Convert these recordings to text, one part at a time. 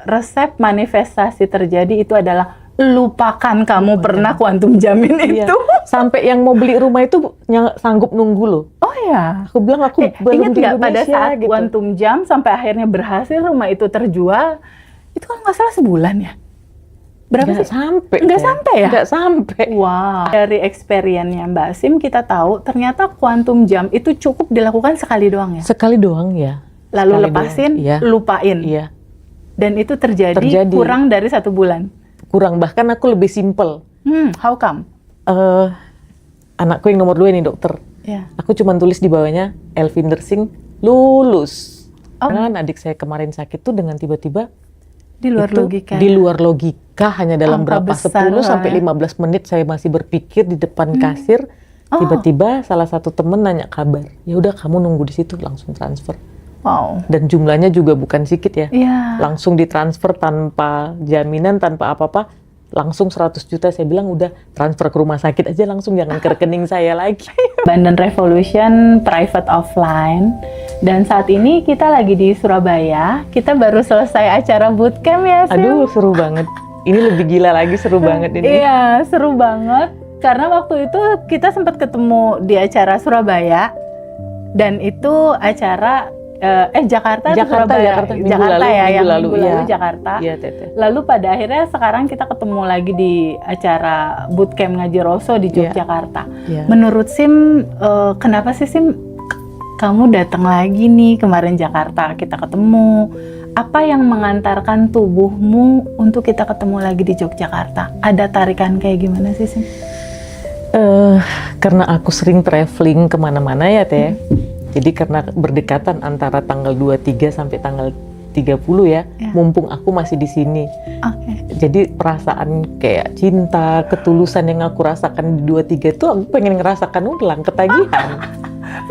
resep manifestasi terjadi itu adalah lupakan kamu pernah kuantum jamin Iya. itu. Sampai yang mau beli rumah itu sanggup nunggu loh. Oh ya. Aku bilang aku belum Ingat di nggak pada Indonesia saat gitu. kuantum jam sampai akhirnya berhasil rumah itu terjual, itu kalau nggak salah sebulan ya? Berapa Nggak sih? sampai. Nggak Teh. sampai ya? Nggak sampai. Wow. Dari experience-nya Mbak Sim kita tahu ternyata kuantum jam itu cukup dilakukan sekali doang ya. Sekali doang ya. Lalu Sekali lepasin, doang. Iya. lupain. Iya. Dan itu terjadi Terjadi. kurang dari 1 bulan. Kurang, bahkan aku lebih simple. How come? Anakku yang nomor 2 ini dokter. Ya. Aku cuma tulis di bawahnya Elvinder Singh lulus. Oh. Kan adik saya kemarin sakit tuh dengan tiba-tiba Di luar itu logika. di luar logika, hanya dalam Angka berapa besar 10 sampai lah ya. 15 menit saya masih berpikir di depan kasir. Oh. Tiba-tiba salah satu temen nanya kabar. Ya udah kamu nunggu di situ, langsung transfer. Wow. Dan jumlahnya juga bukan sedikit ya. Iya. Langsung ditransfer tanpa jaminan, tanpa apa-apa. Langsung 100 juta, saya bilang udah transfer ke rumah sakit aja langsung, jangan ke rekening saya lagi. Bandan Revolution Private Offline. Dan saat ini kita lagi di Surabaya. Kita baru selesai acara bootcamp ya, Sim? Aduh, seru banget. Ini lebih gila lagi, seru banget ini. Iya, seru banget. Karena waktu itu kita sempat ketemu di acara Surabaya. Dan itu acara Jakarta atau Surabaya? Minggu Jakarta lalu, ya, yang minggu lalu, minggu lalu iya. Jakarta. Iya, Teteh. Lalu pada akhirnya sekarang kita ketemu lagi di acara bootcamp Ngaji Roso di Yogyakarta. Iya. Menurut Sim, kenapa sih Sim kamu datang lagi nih kemarin Jakarta, kita ketemu? Apa yang mengantarkan tubuhmu untuk kita ketemu lagi di Yogyakarta? Ada tarikan kayak gimana sih Sim? Karena aku sering traveling kemana-mana ya Teh. Jadi karena berdekatan antara tanggal 23 sampai tanggal 30 ya, mumpung aku masih di sini. Oke. Jadi perasaan kayak cinta, ketulusan yang aku rasakan di 23 itu aku pengen ngerasakan ulang, ketagihan.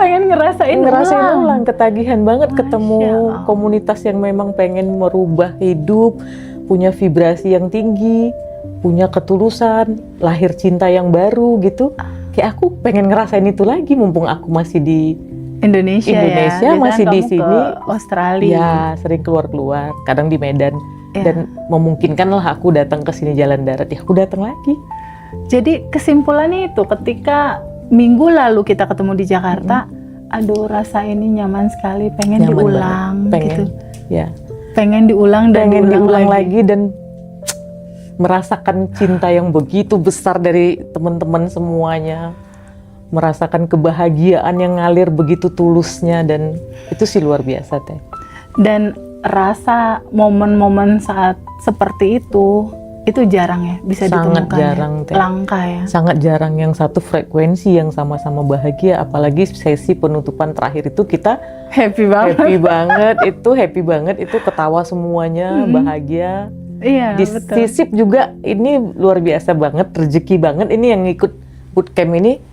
Pengen ngerasain ulang, ketagihan banget. Masya ketemu Allah. komunitas yang memang pengen merubah hidup, punya vibrasi yang tinggi, punya ketulusan, lahir cinta yang baru gitu. Kayak aku pengen ngerasain itu lagi mumpung aku masih di Indonesia ya. Biasanya masih di kamu sini. ke Australia. Ya, sering keluar-keluar, kadang di Medan. Ya. Dan memungkinkan lah aku datang ke sini jalan darat, ya aku datang lagi. Jadi kesimpulannya itu ketika minggu lalu kita ketemu di Jakarta, aduh rasa ini nyaman sekali, pengen Nyaman diulang banget. Pengen, gitu. ya. Pengen diulang dan Pengen diulang lagi. lagi dan merasakan cinta yang begitu besar dari teman-teman semuanya. Merasakan kebahagiaan yang ngalir begitu tulusnya, dan itu sih luar biasa Teh. Dan rasa momen-momen saat seperti itu jarang ya, bisa Sangat ditemukan jarang, ya. Teh. Langka ya. Sangat jarang yang satu frekuensi yang sama-sama bahagia, apalagi sesi penutupan terakhir itu kita Happy banget. happy banget, itu ketawa semuanya, bahagia. Iya, betul. Disisip juga, ini luar biasa banget, rezeki banget ini yang ngikut bootcamp ini,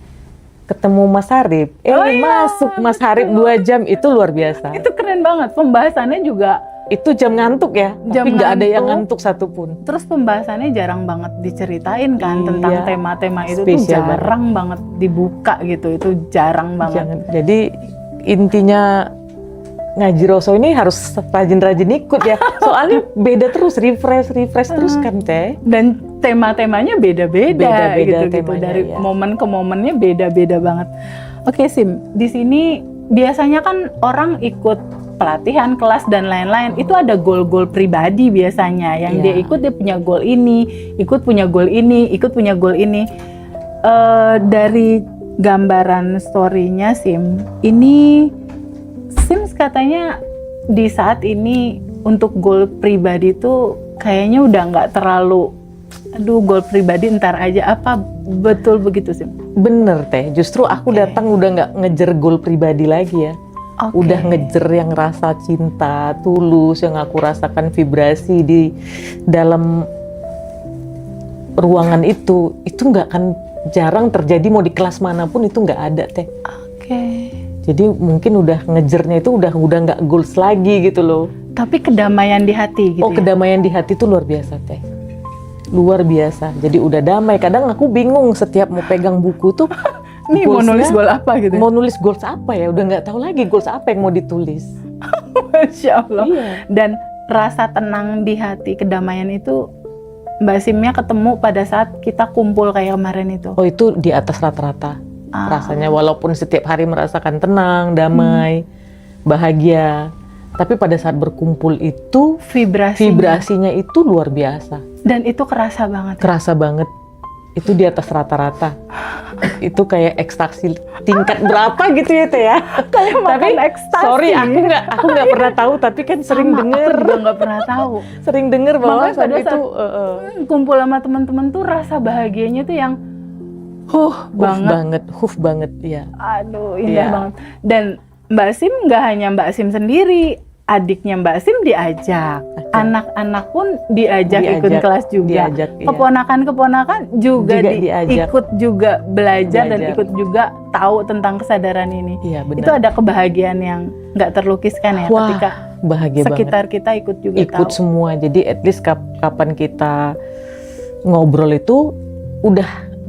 ketemu Mas Harip. Masuk Mas Harip 2 jam, itu luar biasa. Itu keren banget, pembahasannya juga. Itu jam ngantuk ya, Jam tapi nggak ada yang ngantuk. ngantuk satupun. Terus pembahasannya jarang banget diceritain kan, Iya. tentang tema-tema itu tuh Spesial jarang banget dibuka gitu, itu jarang banget. Jadi intinya Ngaji Roso ini harus rajin-rajin ikut ya, soalnya beda terus, refresh terus kan Teh. Dan tema-temanya beda-beda gitu, temanya, dari ya. momen ke momennya beda-beda banget. Oke Sim, di sini biasanya kan orang ikut pelatihan, kelas dan lain-lain, itu ada goal-goal pribadi biasanya yang Iya. dia ikut, dia punya goal ini, ikut punya goal ini, ikut punya goal ini. Dari gambaran story-nya Sim, ini Sims katanya di saat ini untuk goal pribadi itu kayaknya udah nggak terlalu, goal pribadi ntar aja, apa betul begitu Sim? Bener Teh, justru aku datang udah nggak ngejar goal pribadi lagi ya. Oke. Udah ngejar yang rasa cinta, tulus, yang aku rasakan vibrasi di dalam ruangan itu nggak akan jarang terjadi, mau di kelas manapun itu nggak ada Teh. Oke. Jadi mungkin udah ngejarnya itu udah nggak goals lagi gitu loh. Tapi kedamaian di hati gitu. Kedamaian di hati itu luar biasa Teh. Luar biasa. Jadi udah damai. Kadang aku bingung setiap mau pegang buku tuh. Nih mau nulis goal apa gitu? Mau nulis goals apa ya? Udah nggak tahu lagi goals apa yang mau ditulis. Masya Allah. Iya. Dan rasa tenang di hati, kedamaian itu Mbak Simnya ketemu pada saat kita kumpul kayak kemarin itu. Oh, itu di atas rata-rata rasanya, walaupun setiap hari merasakan tenang, damai, bahagia, tapi pada saat berkumpul itu vibrasinya itu luar biasa. Dan itu kerasa banget. Kerasa banget. Itu di atas rata-rata. Itu kayak ekstasi tingkat berapa gitu ya Teh ya. Kayak makan ekstasi. Sorry, aku nggak pernah tahu, tapi kan sering denger. Aku juga nggak pernah tahu. Sering denger bahwa Makanya pada saat itu kumpul sama teman-teman tuh rasa bahagianya tuh yang banget ya. Aduh, indah banget. Dan Mbak Sim nggak hanya Mbak Sim sendiri, adiknya Mbak Sim diajak, anak-anak pun diajak ikut kelas juga, keponakan-keponakan juga ikut juga belajar dan ikut juga tahu tentang kesadaran ini. Iya, benar. Itu ada kebahagiaan yang nggak terlukiskan ya. Wah, ketika bahagia sekitar banget. kita ikut juga ikut tahu. semua. Jadi at least kapan kita ngobrol itu udah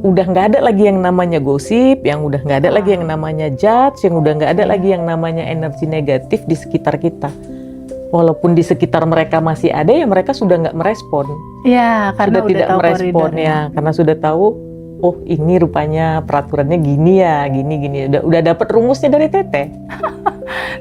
nggak ada lagi yang namanya gosip, yang udah nggak ada lagi yang namanya judge, yang udah nggak ada lagi yang namanya energi negatif di sekitar kita. Walaupun di sekitar mereka masih ada, ya mereka sudah nggak merespon. Ya, karena sudah udah tidak tahu merespon koridornya. ya, karena sudah tahu. Oh, ini rupanya peraturannya gini ya, gini. Udah dapat rumusnya dari Teteh.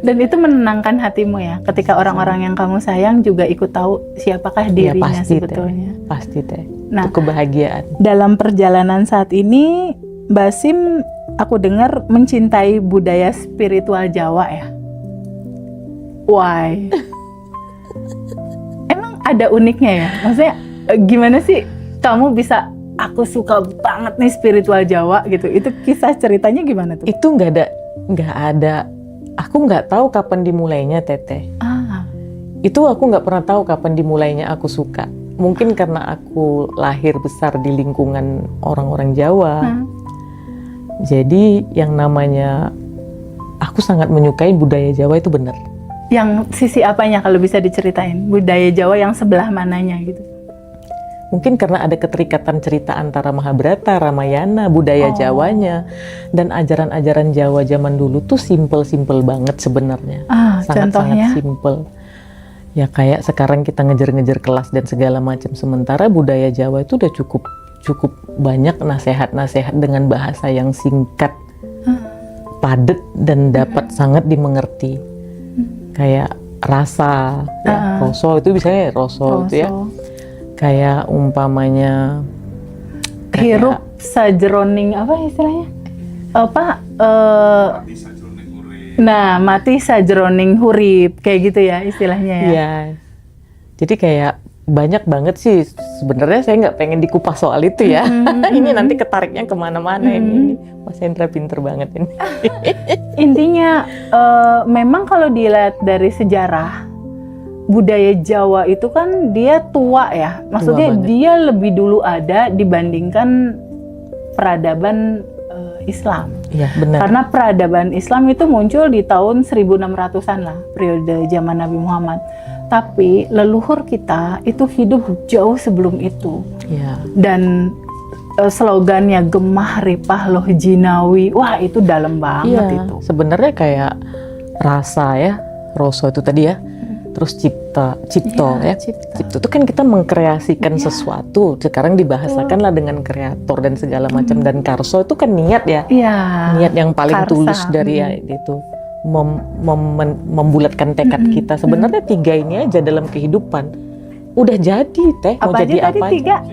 Dan itu menenangkan hatimu ya, ketika orang-orang yang kamu sayang juga ikut tahu siapakah dirinya pasti, sebetulnya. Pasti Teh. Nah, itu kebahagiaan. Dalam perjalanan saat ini, Mbak Sim, aku dengar mencintai budaya spiritual Jawa ya. Why? Emang ada uniknya ya? Maksudnya gimana sih kamu bisa, aku suka banget nih spiritual Jawa gitu. Itu kisah ceritanya gimana tuh? Itu nggak ada. Aku nggak tahu kapan dimulainya Teteh. Itu aku nggak pernah tahu kapan dimulainya aku suka. Mungkin karena aku lahir besar di lingkungan orang-orang Jawa. Jadi yang namanya aku sangat menyukai budaya Jawa itu benar. Yang sisi apanya kalau bisa diceritain? Budaya Jawa yang sebelah mananya gitu? Mungkin karena ada keterikatan cerita antara Mahabharata, Ramayana, budaya Jawanya, dan ajaran-ajaran Jawa zaman dulu tuh simple banget sebenarnya. Sangat-sangat simple. Ya kayak sekarang kita ngejar-ngejar kelas dan segala macam, sementara budaya Jawa itu udah cukup banyak nasihat-nasihat dengan bahasa yang singkat, padat dan dapat sangat dimengerti. Kayak rasa, ya, roso itu biasanya roso itu ya. Kayak umpamanya hirup sajeroning apa istilahnya? Mati sajeroning hurip, kayak gitu ya istilahnya ya. Iya. Jadi kayak banyak banget sih sebenarnya, saya nggak pengen dikupas soal itu ya. Ini nanti ketariknya kemana-mana ini. Mas Hendra pinter banget ini. Intinya memang kalau dilihat dari sejarah, budaya Jawa itu kan dia tua ya. Maksudnya dia lebih dulu ada dibandingkan peradaban Islam. Iya, benar. Karena peradaban Islam itu muncul di tahun 1600-an lah, periode zaman Nabi Muhammad. Tapi leluhur kita itu hidup jauh sebelum itu. Iya. Dan slogannya gemah ripah loh jinawi. Wah, itu dalam banget itu. Sebenarnya kayak rasa ya, roso itu tadi ya. Terus cipto ya. Cipto itu kan kita mengkreasikan sesuatu. Sekarang dibahasakanlah dengan kreator dan segala macam. Dan karso itu kan niat ya. Niat yang paling tulus dari ya itu. Membulatkan tekad kita. Sebenarnya tiga ini aja dalam kehidupan udah jadi Teh. Mau jadi apa aja?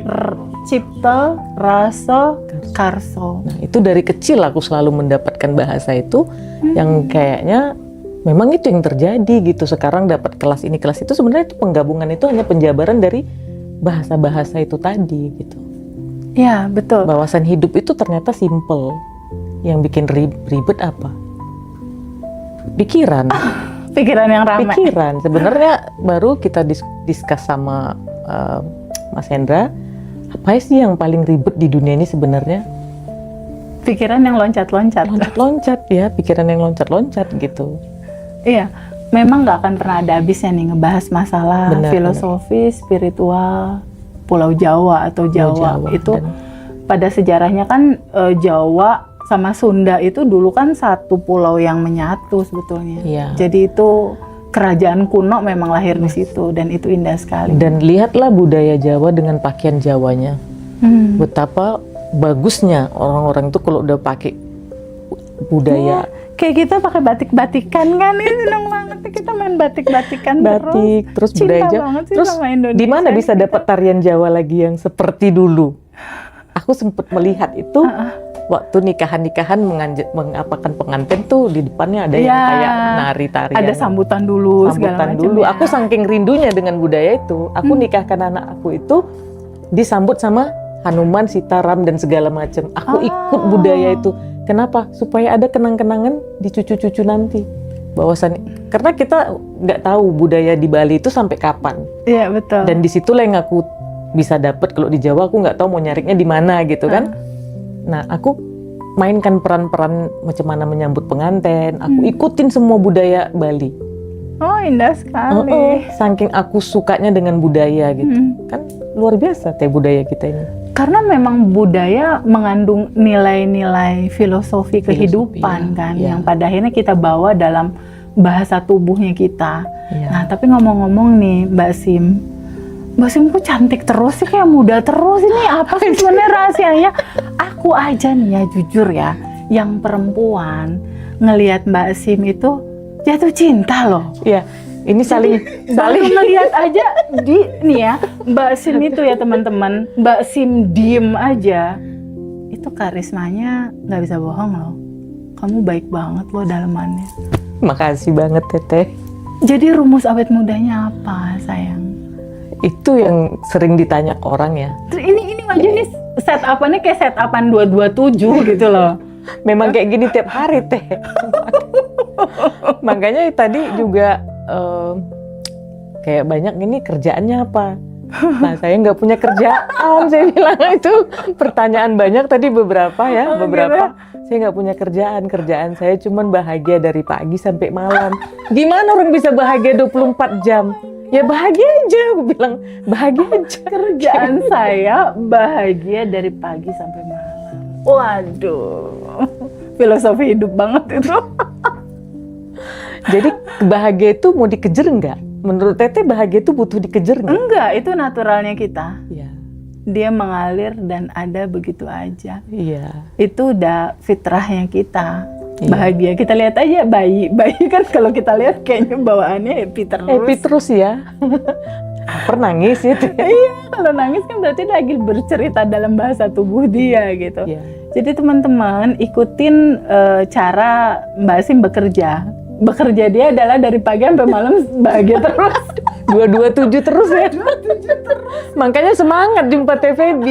Cipta, rasa, karso. Nah, itu dari kecil aku selalu mendapatkan bahasa itu yang kayaknya memang itu yang terjadi gitu. Sekarang dapat kelas ini, kelas itu, sebenarnya itu penggabungan itu hanya penjabaran dari bahasa-bahasa itu tadi gitu. Ya, betul. Bahasan hidup itu ternyata simple. Yang bikin ribet apa? Pikiran. Pikiran yang ramai. Pikiran. Sebenarnya baru kita diskus sama Mas Hendra, apa sih yang paling ribet di dunia ini sebenarnya? Pikiran yang loncat-loncat. Loncat-loncat ya, pikiran yang loncat-loncat gitu. Iya, memang nggak akan pernah ada habisnya nih ngebahas masalah filosofi, spiritual, Pulau Jawa atau Jawa. Itu pada sejarahnya kan Jawa sama Sunda itu dulu kan satu pulau yang menyatu sebetulnya. Iya. Jadi itu kerajaan kuno memang lahir di situ dan itu indah sekali. Dan lihatlah budaya Jawa dengan pakaian Jawanya. Betapa bagusnya orang-orang itu kalau udah pakai budaya. Kayak kita pakai batik-batikan kan, ini seneng banget kita main batik-batikan Batik, terus Cinta budaya Jawa. banget sih Terus sama Indonesia. di mana bisa dapat tarian Jawa lagi yang seperti dulu? Aku sempat melihat itu waktu nikahan-nikahan mengapakan pengantin tuh di depannya ada yang kayak nari tarian. Ada sambutan dulu, segala Sambutan macam dulu. ya. Aku saking rindunya dengan budaya itu, aku nikahkan anak aku itu disambut sama Hanuman, Sita, Ram dan segala macam. Aku ikut budaya itu. Kenapa? Supaya ada kenang-kenangan di cucu-cucu nanti. Bahwasannya, karena kita nggak tahu budaya di Bali itu sampai kapan. Iya betul. Dan disitulah yang aku bisa dapat. Kalau di Jawa aku nggak tahu mau nyariknya di mana gitu kan. Nah, aku mainkan peran-peran macam mana menyambut pengantin. Aku ikutin semua budaya Bali. Oh indah sekali. Saking aku sukanya dengan budaya gitu. Kan luar biasa teh budaya kita ini. Karena memang budaya mengandung nilai-nilai filosofi kehidupan kan, yang pada akhirnya kita bawa dalam bahasa tubuhnya kita. Nah, tapi ngomong-ngomong nih Mbak Sim kok cantik terus sih, kayak muda terus, ini apa sih sebenarnya rahasianya? Aku aja nih ya, jujur ya, yang perempuan ngelihat Mbak Sim itu jatuh cinta loh. Iya. Ini saling ngelihat aja nih ya, Mbak Sim itu ya teman-teman, Mbak Sim diem aja, itu karismanya nggak bisa bohong loh. Kamu baik banget loh dalemannya. Makasih banget Teteh. Jadi rumus awet mudanya apa sayang? Itu yang sering ditanya ke orang ya. Ini aja nih set-upannya kayak set-upan 227 gitu loh. Memang kayak gini tiap hari Teh. Makanya tadi juga kayak banyak ini kerjaannya apa? Nah saya nggak punya kerjaan, saya bilang itu pertanyaan banyak tadi beberapa ya, beberapa. Saya nggak punya kerjaan saya cuman bahagia dari pagi sampai malam. Gimana orang bisa bahagia 24 jam? Ya bahagia aja, aku bilang bahagia aja. Kerjaan saya bahagia dari pagi sampai malam. Waduh, filosofi hidup banget itu. Jadi bahagia itu mau dikejar nggak? Menurut Teteh bahagia itu butuh dikejar nggak? Enggak, itu naturalnya kita. Iya. Dia mengalir dan ada begitu aja. Iya. Itu udah fitrahnya kita. Iya. Bahagia. Kita lihat aja bayi kan kalau kita lihat kayaknya bawaannya happy terus. Happy terus ya. Pernah nangis ya Teh? Iya, kalau nangis kan berarti lagi bercerita dalam bahasa tubuh dia gitu. Iya. Jadi teman-teman ikutin cara Mbak Sim bekerja. Bekerja dia adalah dari pagi sampai malam bahagia terus. 227 terus ya. 227 terus. Makanya semangat jumpa TVB.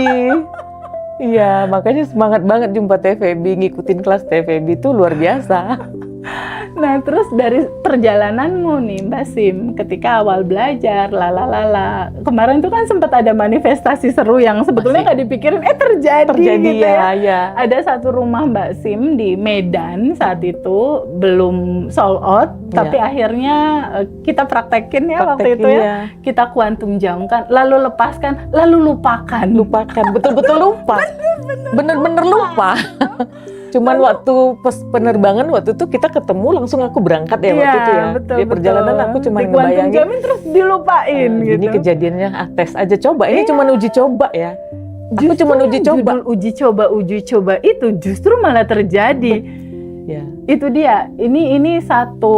Iya, makanya semangat banget jumpa TVB, ngikutin kelas TVB itu luar biasa. Nah, terus dari perjalananmu nih Mbak Sim, ketika awal belajar, kemarin itu kan sempat ada manifestasi seru yang sebetulnya nggak dipikirin, terjadi gitu ya. Ada satu rumah Mbak Sim di Medan saat itu belum sold out, tapi akhirnya kita praktekin ya waktu itu ya. Kita kuantum jamkan, lalu lepaskan, lalu lupakan. Betul-betul lupa. Bener-bener lupa. Cuman waktu penerbangan waktu itu kita ketemu langsung aku berangkat ya waktu itu ya. Betul, di perjalanan aku cuma ngebayangin. Jamin terus dilupain gitu. Ini kejadiannya tes aja coba. Ini cuma uji coba ya. Aku cuma uji coba. Uji coba itu justru malah terjadi. Ya. Itu dia. Ini satu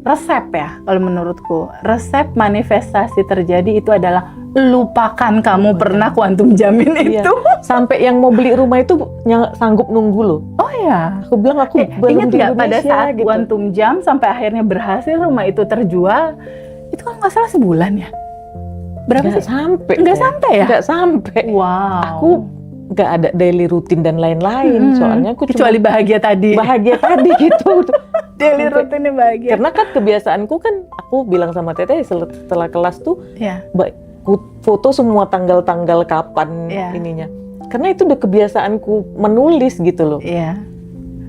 resep ya kalau menurutku. Resep manifestasi terjadi itu adalah lupakan kamu pernah kuantum jamin itu. Sampai yang mau beli rumah itu sanggup nunggu loh. Oh ya. Aku bilang aku belum di Indonesia pada saat gitu. kuantum jam sampai akhirnya berhasil rumah itu terjual. Itu kan nggak salah sebulan ya. Berapa sih? Nggak sampai ya? Nggak sampai. Wow. Aku nggak ada daily rutin dan lain-lain. Soalnya aku kecuali bahagia tadi. Bahagia tadi gitu. Daily rutinnya bahagia. Karena kan kebiasaanku kan aku bilang sama Teteh setelah kelas tuh. Ya. Foto semua tanggal-tanggal kapan ininya. Karena itu udah kebiasaanku menulis gitu loh. Iya.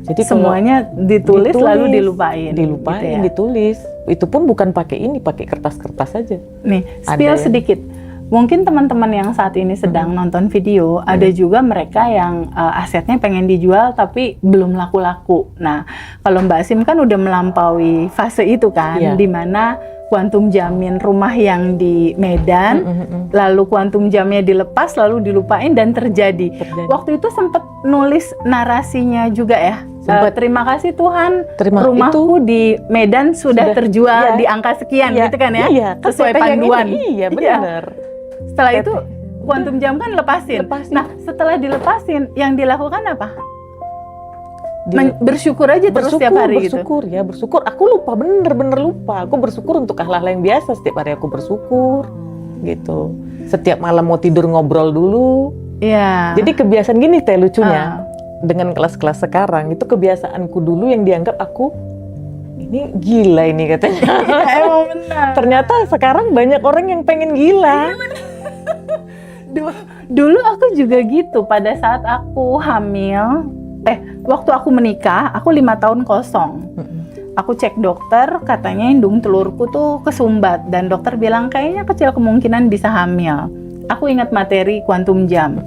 Jadi semuanya ditulis lalu dilupain. Dilupain, gitu ya? Ditulis. Itu pun bukan pakai pakai kertas-kertas aja. Nih, spill sedikit. Mungkin teman-teman yang saat ini sedang nonton video, ada juga mereka yang asetnya pengen dijual tapi belum laku-laku. Nah, kalau Mbak Sim kan udah melampaui fase itu kan, di mana kuantum jamin rumah yang di Medan, lalu kuantum jamnya dilepas, lalu dilupain dan terjadi. Waktu itu sempat nulis narasinya juga ya. Terima kasih Tuhan, rumahku di Medan sudah terjual di angka sekian gitu kan ya, sesuai panduan. Iya benar. Setelah itu kuantum jam kan lepasin. Nah setelah dilepasin, yang dilakukan apa? Bersyukur aja terus setiap hari gitu. Bersyukur. Aku lupa, bener-bener lupa. Aku bersyukur untuk hal-hal yang biasa. Setiap hari aku bersyukur gitu. Setiap malam mau tidur ngobrol dulu. Iya. Jadi kebiasaan gini teh lucunya. Dengan kelas-kelas sekarang itu kebiasaanku dulu yang dianggap aku ini gila ini katanya. Emang benar. Ternyata sekarang banyak orang yang pengen gila. Dulu aku juga gitu pada saat aku hamil. Waktu aku menikah, aku 5 tahun kosong. Aku cek dokter, katanya indung telurku tuh kesumbat dan dokter bilang kayaknya kecil kemungkinan bisa hamil. Aku ingat materi kuantum jam.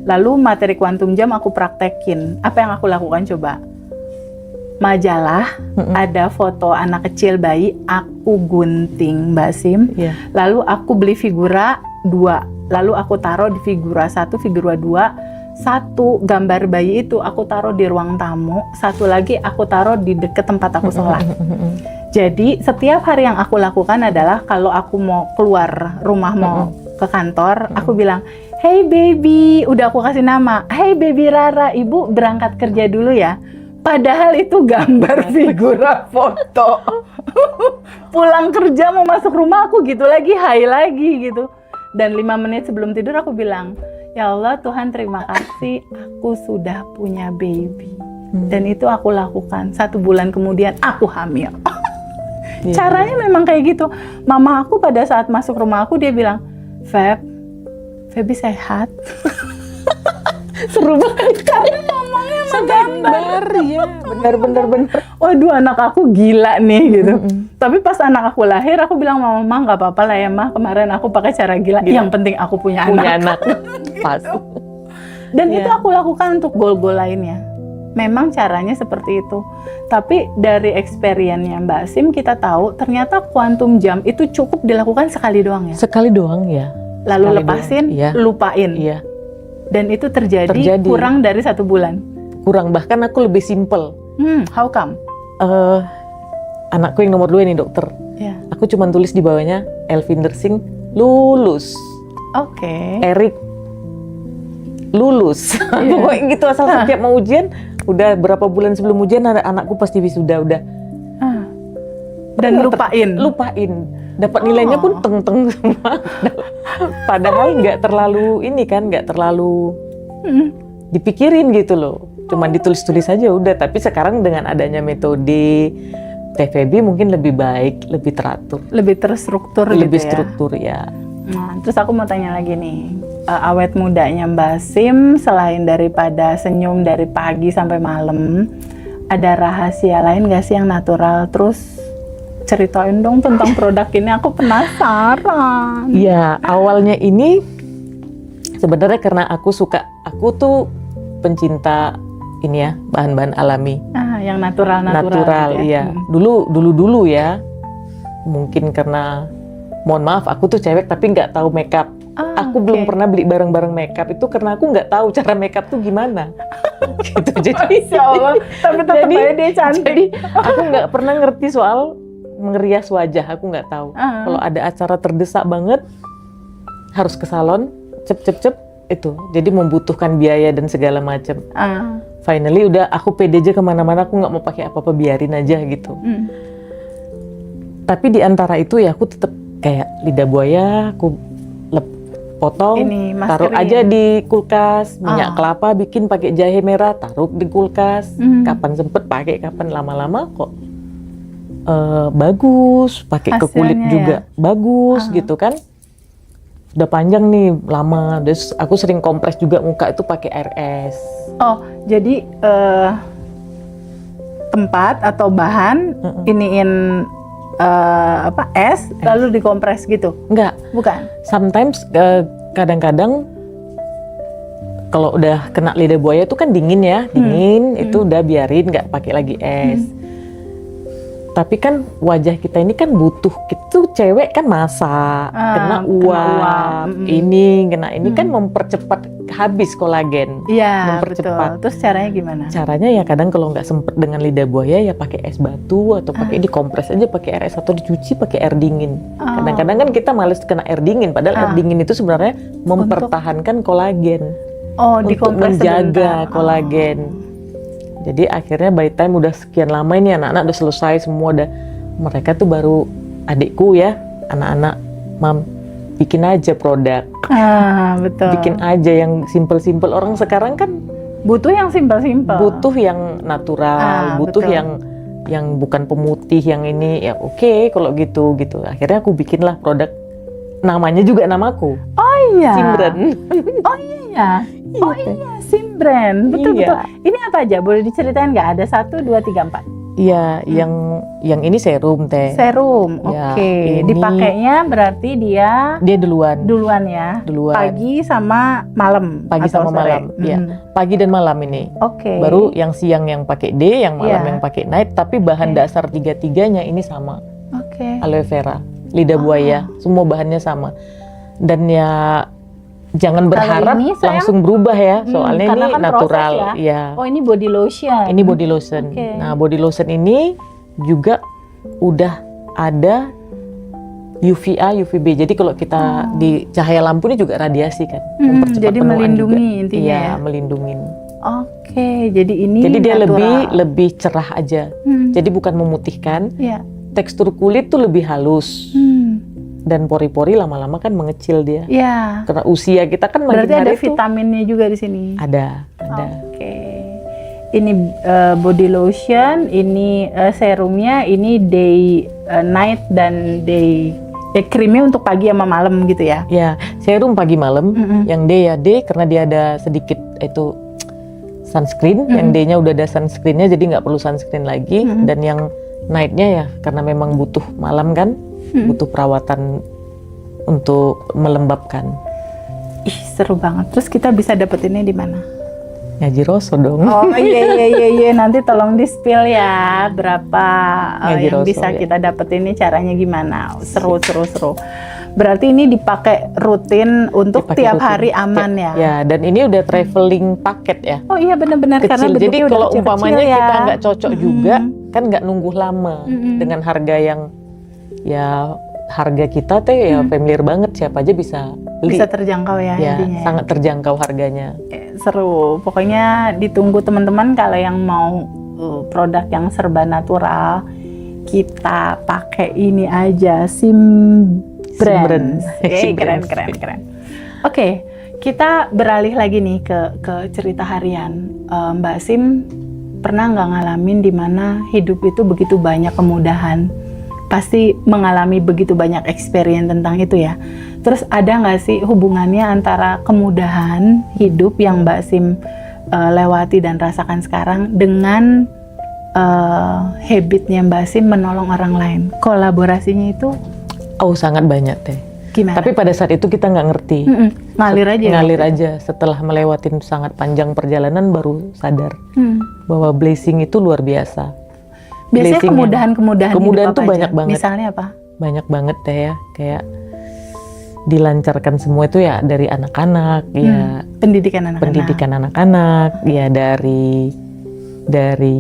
Lalu materi kuantum jam aku praktekin. Apa yang aku lakukan coba? Majalah, ada foto anak kecil bayi, aku gunting Mbak Sim. Lalu aku beli figura 2. Lalu aku taruh di figura 1, figura 2. 1 gambar bayi itu aku taruh di ruang tamu. 1 lagi aku taruh di dekat tempat aku sholat. Jadi setiap hari yang aku lakukan adalah kalau aku mau keluar rumah mau ke kantor, aku bilang, hey baby, udah aku kasih nama, hey baby Rara, ibu berangkat kerja dulu ya. Padahal itu gambar figura foto. Pulang kerja mau masuk rumah aku gitu lagi, hai lagi gitu. Dan 5 menit sebelum tidur aku bilang, ya Allah Tuhan terima kasih, aku sudah punya baby. Dan itu aku lakukan. 1 bulan kemudian aku hamil. Caranya memang kayak gitu. Mama aku pada saat masuk rumah aku dia bilang, Feby sehat. Seru banget Karena ngomongnya sama gambar. Ya, benar. Waduh anak aku gila nih gitu. Tapi pas anak aku lahir aku bilang mama nggak apa-apa lah ya mah, kemarin aku pakai cara gila. Yang penting aku punya anak. Pas. Dan itu aku lakukan untuk goal-goal lainnya. Memang caranya seperti itu. Tapi dari experience-nya Mbak Sim kita tahu ternyata kuantum jam itu cukup dilakukan sekali doang ya. Sekali doang ya. Lalu Sekali lepasin, doang. lupain. Iya. Dan itu terjadi kurang dari 1 bulan. Kurang, bahkan aku lebih simple. How come? Anakku yang nomor 2 nih dokter. Aku cuma tulis di bawahnya Elvinder Singh lulus. Oke. Erik lulus. Pokoknya gitu asal setiap mau ujian, udah berapa bulan sebelum ujian anakku pasti wisuda udah. Dan lupain. Dapat nilainya pun teng-teng semua. Padahal nggak terlalu ini kan, nggak terlalu dipikirin gitu loh. Cuman ditulis-tulis aja udah. Tapi sekarang dengan adanya metode TVB mungkin lebih baik, lebih teratur, lebih terstruktur, lebih gitu struktur ya. Nah, terus aku mau tanya lagi nih, awet mudanya Mbak Sim selain daripada senyum dari pagi sampai malam, ada rahasia lain nggak sih yang natural? Terus ceritain dong tentang produk ini, aku penasaran. Ya, awalnya ini sebenarnya karena aku tuh pencinta ini ya, bahan-bahan alami. Yang natural gitu ya. Dulu ya. Mungkin karena, mohon maaf, aku tuh cewek tapi nggak tahu makeup. Aku belum pernah beli barang-barang makeup itu karena aku nggak tahu cara makeup tuh gimana. Gitu. Jadi, ya Allah, tapi tetap aja dia cantik. Jadi aku nggak pernah ngerti soal mengerias wajah, aku nggak tahu. Kalau ada acara terdesak banget, harus ke salon, cep itu. Jadi membutuhkan biaya dan segala macam. Finally udah aku pede aja kemana-mana, aku nggak mau pakai apa-apa, biarin aja gitu. Tapi di antara itu ya aku tetap kayak lidah buaya, aku potong, taruh aja di kulkas. Minyak kelapa bikin pakai jahe merah, taruh di kulkas. Kapan sempet pakai, kapan lama-lama kok bagus, pakai ke kulit juga bagus gitu kan. Udah panjang nih lama, terus aku sering kompres juga muka itu pakai air es. Oh, jadi tempat atau bahan iniin es lalu dikompres gitu? Enggak, bukan. Sometimes kadang-kadang kalau udah kena lidah buaya itu kan dingin ya, itu udah biarin, nggak pakai lagi es. Tapi kan wajah kita ini kan butuh, itu cewek kan masak, kena uap, ini kan mempercepat habis kolagen. Iya, mempercepat. betul. Terus caranya gimana? Caranya ya kadang kalau nggak sempet dengan lidah buaya ya pakai es batu atau pakai dikompres aja pakai air es atau dicuci pakai air dingin. Kadang-kadang kan kita males kena air dingin, padahal air dingin itu sebenarnya mempertahankan kolagen. Oh, untuk dikompres menjaga sebentar. kolagen. Jadi akhirnya by time udah sekian lama ini anak-anak udah selesai semua, udah mereka tuh baru adikku ya, anak-anak, mam bikin aja produk, Betul. bikin aja yang simple-simple. Orang sekarang kan Butuh yang simpel-simpel. butuh yang natural, butuh betul. yang bukan pemutih, yang ini ya oke kalau gitu. Akhirnya aku bikinlah produk, namanya juga namaku, Oh iya. Simbren. Oh iya. Oh iya, Simbren. Betul. Ini apa aja? Boleh diceritain nggak? Ada 1, 2, 3, 4. Iya, yang ini serum teh. Serum. Ya, Oke. ini- Dipakainya berarti dia Dia duluan. ya. Duluan. Pagi sama malam. Pagi atau sama sore? malam, iya. Pagi dan malam ini. Oke. Baru yang siang yang pakai D, yang malam Iya. yang pakai night, tapi bahan dasar tiga-tiganya ini sama. Oke. Aloe vera, lidah buaya, semua bahannya sama. Dan ya jangan berharap ini, sayang, langsung berubah ya, soalnya karena ini kan natural. proses ya. Iya. Oh, ini body lotion. Ini body lotion. Oke. Nah, body lotion ini juga udah ada UVA, UVB. Jadi kalau kita di cahaya lampu ini juga radiasi kan, mempercepat jadi penuaan melindungi juga. intinya Iya, ya. melindungi. Oke, jadi ini Jadi dia natural. lebih cerah aja. Jadi bukan memutihkan. Iya. Tekstur kulit tuh lebih halus dan pori-pori lama-lama kan mengecil dia. Iya. Karena usia kita kan makin Berarti ada hari tuh vitaminnya juga di sini. ada. Oke. Ini body lotion, ini serumnya, ini day, night dan day. Krimnya untuk pagi sama malam gitu ya. Ya, serum pagi malam, yang D ya D karena dia ada sedikit itu sunscreen, yang D-nya udah ada sunscreennya jadi nggak perlu sunscreen lagi, dan yang night-nya ya karena memang butuh malam kan, butuh perawatan untuk melembabkan. Ih, seru banget. Terus kita bisa dapetinnya di mana? Ngaji Roso dong. Oh iya, nanti tolong di-spill ya berapa Ngaji yang Roso, bisa ya. kita dapetin ini, caranya gimana? Seru. Berarti ini dipakai rutin untuk Dipakai tiap rutin. hari aman ya? Ya, dan ini udah traveling paket ya. Oh iya benar-benar karena Kecil. Jadi bentuknya udah kalau kecil-kecil umpamanya ya. kita nggak cocok juga, kan nggak nunggu lama dengan harga yang ya harga kita teh ya familiar banget, siapa aja bisa beli. Bisa terjangkau ya, Ya, intinya. sangat terjangkau harganya. Seru. Pokoknya ditunggu teman-teman kalau yang mau produk yang serba natural, kita pakai ini aja, Simbren. Simbren. Keren. Oke, kita beralih lagi nih ke cerita harian. Mbak Sim pernah nggak ngalamin di mana hidup itu begitu banyak kemudahan? Pasti mengalami begitu banyak experience tentang itu ya. Terus ada nggak sih hubungannya antara kemudahan hidup yang Mbak Sim lewati dan rasakan sekarang dengan habitnya Mbak Sim menolong orang lain? Kolaborasinya itu Oh, sangat banyak teh. gimana? Tapi pada saat itu kita nggak ngerti. Ngalir aja. Ngalir aja. Setelah melewatin sangat panjang perjalanan baru sadar bahwa blessing itu luar biasa. Biasanya blessing kemudahan kemudahan hidup tuh apa banyak aja? banget. Misalnya apa? Banyak banget deh ya, kayak dilancarkan semua itu ya dari anak-anak, ya Pendidikan anak-anak. pendidikan anak-anak, ya dari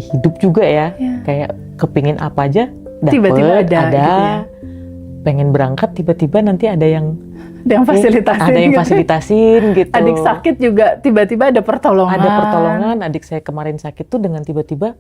hidup juga ya, kayak kepingin apa aja dapet, Tiba-tiba ada gitu ya. Pengen berangkat tiba-tiba nanti ada yang Fasilitasin. ada yang gitu. fasilitasin gitu. Adik sakit juga tiba-tiba ada pertolongan. Ada pertolongan, adik saya kemarin sakit tuh dengan tiba-tiba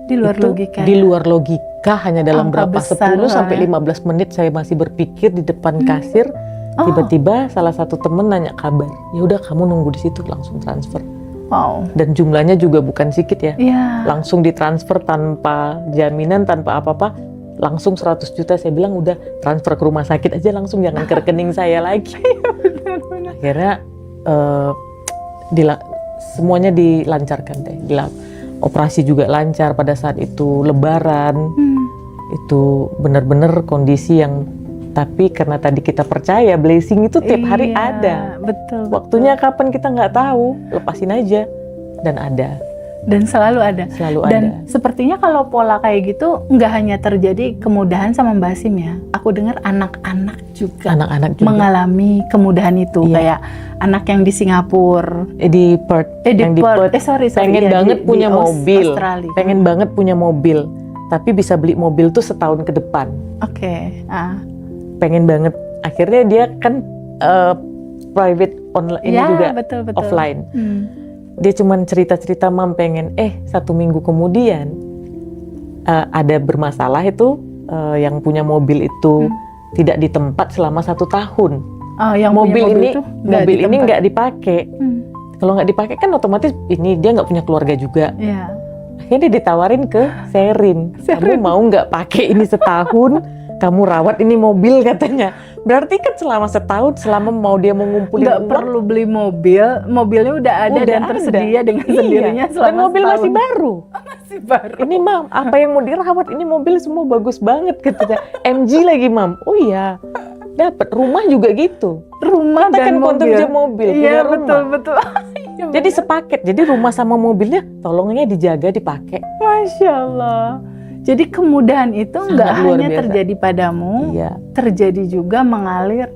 Di luar itu logika. di luar logika, hanya dalam Angka berapa besar 10 sampai soalnya. 15 menit saya masih berpikir di depan kasir. Tiba-tiba salah satu temen nanya kabar. Ya udah kamu nunggu di situ, langsung transfer. Wow. Dan jumlahnya juga bukan sedikit ya. Iya. Langsung ditransfer tanpa jaminan, tanpa apa-apa. Langsung 100 juta, saya bilang udah transfer ke rumah sakit aja langsung, jangan ke rekening saya lagi. Akhirnya semuanya dilancarkan deh. Operasi juga lancar pada saat itu, lebaran. Itu benar-benar kondisi yang, tapi karena tadi kita percaya blessing itu tiap hari ada. Betul. Waktunya kapan kita nggak tahu, lepasin aja dan ada. Dan selalu ada. Selalu Dan ada. sepertinya kalau pola kayak gitu nggak hanya terjadi kemudahan sama Mbak Sim ya. Aku dengar anak-anak juga Anak-anak juga. mengalami kemudahan itu. Iya. Kayak anak yang di Singapura, Di Perth, yang di Perth, sorry, pengen iya, banget punya mobil, Australia. pengen banget punya mobil, tapi bisa beli mobil tuh setahun ke depan. Oke. Pengen banget. Akhirnya dia kan private online ini Ya, juga betul. offline. Hmm. Dia cuman cerita-cerita, mam pengen 1 minggu kemudian ada bermasalah itu yang punya mobil itu tidak di tempat selama 1 tahun. Oh, yang mobil punya ini itu mobil ini nggak dipakai. Kalau nggak dipakai kan otomatis ini dia nggak punya keluarga juga. Iya. Akhirnya ditawarin ke Sherin, kamu mau nggak pakai ini setahun? Kamu rawat ini mobil katanya. Berarti kan selama setahun, selama mau dia mau ngumpulin Nggak uang, perlu beli mobil, mobilnya udah ada dan tersedia dengan sendirinya selama dan mobil setahun. masih baru. Masih baru. Ini mam, apa yang mau dirawat? Ini mobil semua bagus banget katanya. MG lagi mam. Oh iya, dapat rumah juga gitu. Rumah Kita dan kan mobil. konsumsi mobil, punya Iya, rumah. betul. Iya, Jadi sepaket. Jadi rumah sama mobilnya tolongnya dijaga, dipakai. Masya Allah. Jadi kemudahan itu Sangat nggak luar hanya biasa. terjadi padamu, Iya. terjadi juga mengalir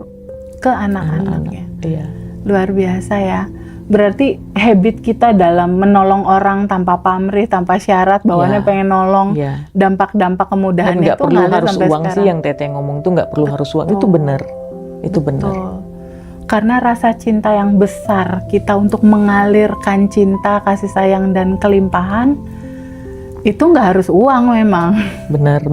ke anak-anaknya. Iya. Luar biasa ya. Berarti habit kita dalam menolong orang tanpa pamrih, tanpa syarat, bawaannya Iya. pengen nolong, Iya. dampak-dampak kemudahan Dan nggak itu perlu ngalir harus sampai uang sekarang. sih, yang Teteh ngomong tuh nggak perlu harus uang. Itu benar. Itu benar. Betul. Karena rasa cinta yang besar kita untuk mengalirkan cinta, kasih sayang dan kelimpahan itu nggak harus uang memang. Benar.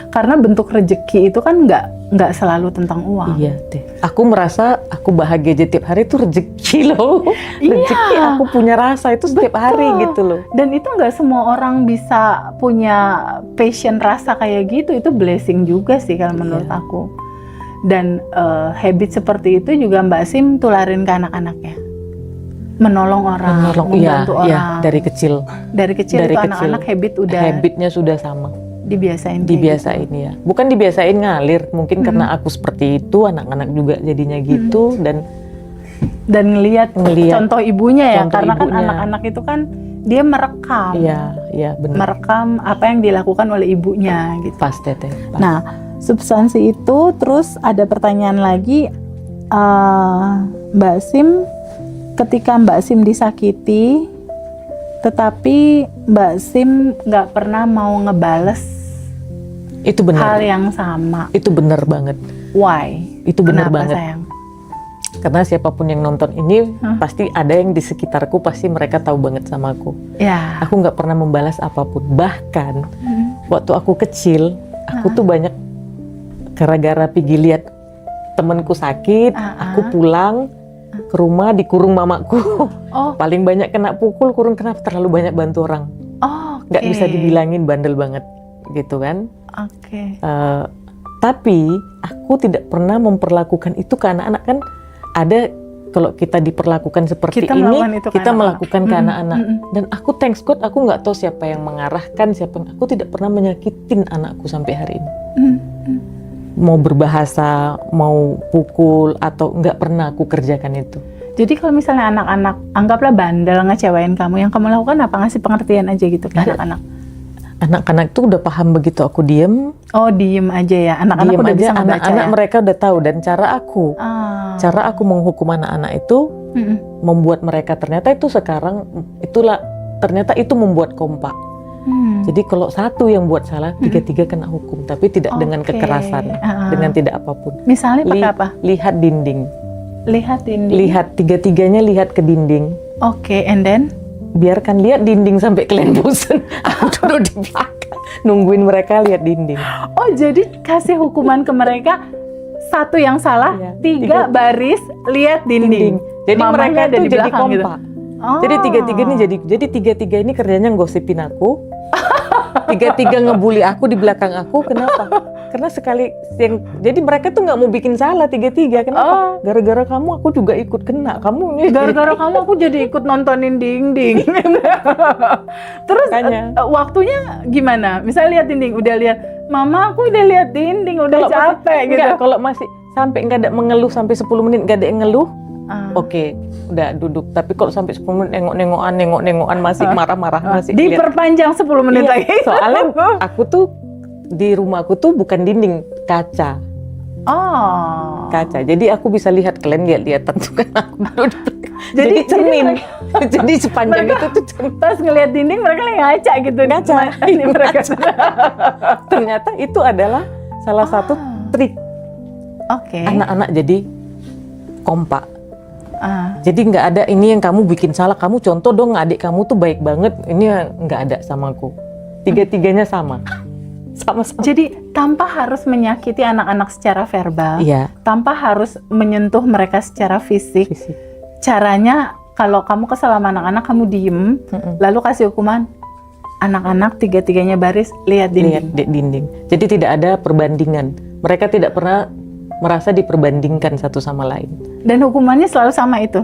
Karena bentuk rejeki itu kan nggak selalu tentang uang. Iya deh. Aku merasa aku bahagia aja tiap hari itu rezeki loh. Iya. Rezeki aku punya rasa itu setiap hari Betul. gitu loh. Dan itu nggak semua orang bisa punya passion rasa kayak gitu. Itu blessing juga sih kalau menurut Iya. aku. Dan habit seperti itu juga Mbak Sim tularin ke anak-anaknya. Menolong orang, membantu orang. Iya, dari kecil. Dari kecil itu anak-anak habit udah Habitnya sudah sama. dibiasain. kayak Dibiasain ya. Bukan dibiasain ngalir, mungkin karena aku seperti itu, anak-anak juga jadinya gitu dan ngelihat contoh ibunya ya, contoh karena kan ibunya. anak-anak itu kan dia merekam. iya benar. Merekam apa yang dilakukan oleh ibunya gitu. Pas Teteh. Pas. Nah, substansi itu terus ada pertanyaan lagi, Mbak Sim, ketika Mbak Sim disakiti, tetapi Mbak Sim nggak pernah mau ngebales Itu benar. hal yang sama. Itu benar banget. Why? Itu benar Kenapa, banget. sayang? Karena siapapun yang nonton ini pasti ada yang di sekitarku, pasti mereka tahu banget sama aku. Ya. Aku nggak pernah membalas apapun. Bahkan waktu aku kecil, aku tuh banyak gara-gara pergi lihat temanku sakit, aku pulang ke rumah dikurung mamaku. Oh. Paling banyak kena pukul, kurung kenapa terlalu banyak bantu orang. Oh, Nggak bisa dibilangin bandel banget gitu kan. Oke. Tapi aku tidak pernah memperlakukan itu ke anak-anak kan. Ada kalau kita diperlakukan seperti Kita ini, melakukan itu ke kita anak-anak. melakukan ke anak-anak. Dan aku thanks God, aku nggak tahu siapa yang mengarahkan, aku tidak pernah menyakitin anakku sampai hari ini. Mau berbahasa, mau pukul, atau nggak pernah aku kerjakan itu. Jadi kalau misalnya anak-anak anggaplah bandel ngecewain kamu, yang kamu lakukan apa? Ngasih pengertian aja gitu ke anak-anak? Anak-anak tuh udah paham begitu aku diem. Oh, diem aja ya. Anak-anak Diem udah aja, bisa ngebaca anak-anak ya? mereka udah tahu. Dan cara aku menghukum anak-anak itu membuat mereka ternyata itu sekarang ternyata itu membuat kompak. Jadi kalau satu yang buat salah, tiga-tiga kena hukum, tapi tidak dengan kekerasan, dengan tidak apapun. Misalnya pakai apa? Lihat dinding. Lihat dinding. Lihat tiga-tiganya lihat ke dinding. Oke, and then? Biarkan lihat dinding sampai kalian bosan. Aku duduk di belakang nungguin mereka lihat dinding. Oh, jadi kasih hukuman ke mereka, satu yang salah, Iya, tiga baris lihat dinding. Jadi Mamanya mereka ada tuh di jadi belakang gitu. kompak. Oh. Jadi tiga-tiga ini kerjanya gosipin aku. Tiga-tiga ngebully aku di belakang aku. Kenapa? Karena jadi mereka tuh nggak mau bikin salah tiga-tiga. Kenapa? Gara-gara kamu aku juga ikut kena. Kamu nih. Gara-gara kamu aku jadi ikut nontonin dinding. Terus waktunya gimana? Misalnya lihat dinding, udah lihat, Mama aku udah lihat dinding, udah capek gitu. Kalau masih sampai nggak ada mengeluh sampai 10 menit nggak ada yang ngeluh, Oke, udah duduk. Tapi kalau sampai 10 menit nengok-nengokan masih marah-marah, masih lihat. Diperpanjang 10 menit Iya, lagi. soalnya aku tuh di rumahku tuh bukan dinding, kaca. Oh. Kaca. Jadi aku bisa lihat, kalian lihat-lihatan tuh kan aku duduk. Jadi cermin. Jadi sepanjang mereka- itu tuh cermin. Pas ngelihat dinding mereka lagi ngaca gitu. Ngaca. Ini mereka. Ternyata itu adalah salah satu trik Oke. anak-anak jadi kompak. Ah. Jadi nggak ada ini yang kamu bikin salah, kamu contoh dong adik kamu tuh baik banget, ini nggak ada sama aku. Tiga-tiganya sama. Sama-sama. Jadi tanpa harus menyakiti anak-anak secara verbal, Iya. tanpa harus menyentuh mereka secara fisik. Fisik. Caranya kalau kamu kesal sama anak-anak, kamu diem, lalu kasih hukuman. Anak-anak tiga-tiganya baris, lihat Lihat dinding. di dinding. Jadi tidak ada perbandingan. Mereka tidak pernah merasa diperbandingkan satu sama lain. Dan hukumannya selalu sama itu.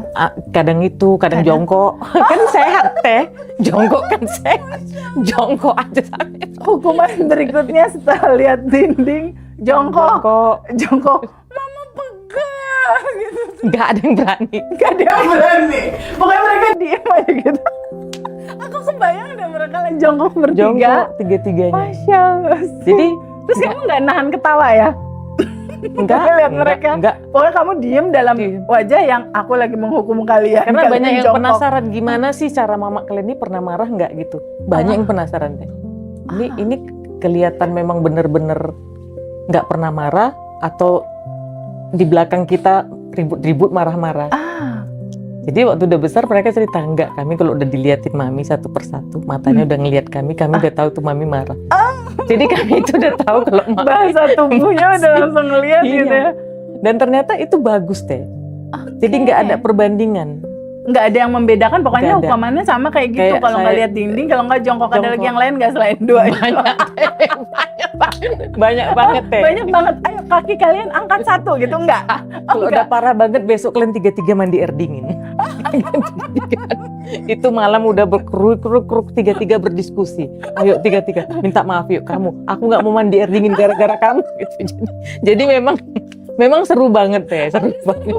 Kadang itu, kadang jongkok. Kan sehat teh. Jongkok kan sehat. Jongkok aja sampai. Hukuman berikutnya setelah lihat dinding, jongkok. Jongkok. Mama pegang gitu. Nggak ada yang berani. Gak ada yang berani. Pokoknya mereka diem aja gitu. Aku kebayang deh mereka lagi jongkok bertiga. Jongkok tiga-tiganya. Masya Allah. Jadi Terus kamu nggak nahan ketawa ya? enggak, Lihat mereka. enggak. Pokoknya kamu diem dalam Diem. wajah yang aku lagi menghukum kalian. Karena Kalian banyak yang jongkok. penasaran gimana sih cara mama kalian ini pernah marah nggak gitu. Banyak yang penasaran deh. Ini kelihatan memang bener-bener nggak pernah marah atau di belakang kita ribut-ribut marah-marah. Jadi waktu udah besar mereka cerita enggak, kami kalau udah diliatin mami satu persatu matanya udah ngeliat kami udah tahu tuh mami marah. Jadi kami itu udah tahu kalau mami Bahasa tubuhnya udah langsung ngeliat Iya. gitu ya. Dan ternyata itu bagus teh. Jadi nggak ada perbandingan. Nggak ada yang membedakan, pokoknya Nggak ada. hukumannya sama kayak gitu. Kayak Kalau nggak saya- lihat dinding, kalau nggak jongkok, ada lagi Jongkok. yang lain nggak selain dua itu? Banyak banget teh. Banyak banget. Ayo kaki kalian angkat satu gitu, enggak? Kalau udah parah banget besok kalian tiga-tiga mandi air dingin. Itu malam udah berkeruk tiga-tiga berdiskusi. Ayo tiga-tiga minta maaf yuk kamu. Aku nggak mau mandi air dingin gara-gara kamu. Gitu. Jadi memang seru banget ya, seru banget.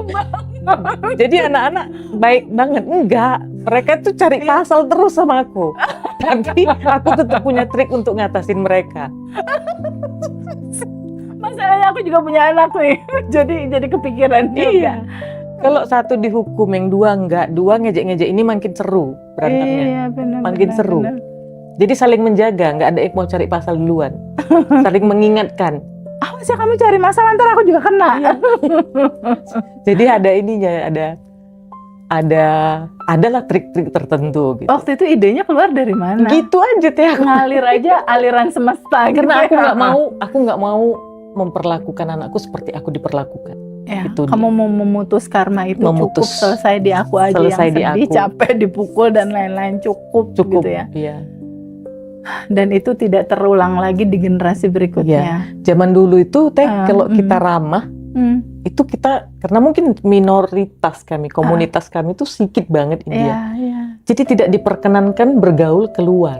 Jadi anak-anak baik banget. Enggak, mereka tuh cari pasal terus sama aku. Tapi aku tetap punya trik untuk ngatasin mereka. Masalahnya aku juga punya anak nih. Jadi kepikiran juga. Iya. Kalau satu dihukum, yang dua enggak. Dua ngejek-ngejek ini makin seru berantemnya. Iya, benar. Makin benar, seru. benar. Jadi saling menjaga, nggak ada yang mau cari pasal duluan. Saling mengingatkan. Awas ya kamu cari masalah, ntar aku juga kena. Iya. Jadi ada ininya, adalah trik-trik tertentu gitu. Waktu itu idenya keluar dari mana? Gitu aja teh aku. Ngalir aja aliran semesta. Karena gitu ya. aku nggak mau memperlakukan anakku seperti aku diperlakukan. Ya, Itu kamu mau memutus karma itu cukup Memutus. selesai di aku aja, Selesai yang di sedih, aku. capek, dipukul dan lain-lain cukup Cukup. gitu ya. Iya. Dan itu tidak terulang lagi di generasi berikutnya. Zaman dulu itu teh kalau Hmm. kita ramah itu kita, karena mungkin minoritas kami, komunitas kami itu sedikit banget Iya, India. iya. Jadi tidak diperkenankan bergaul keluar.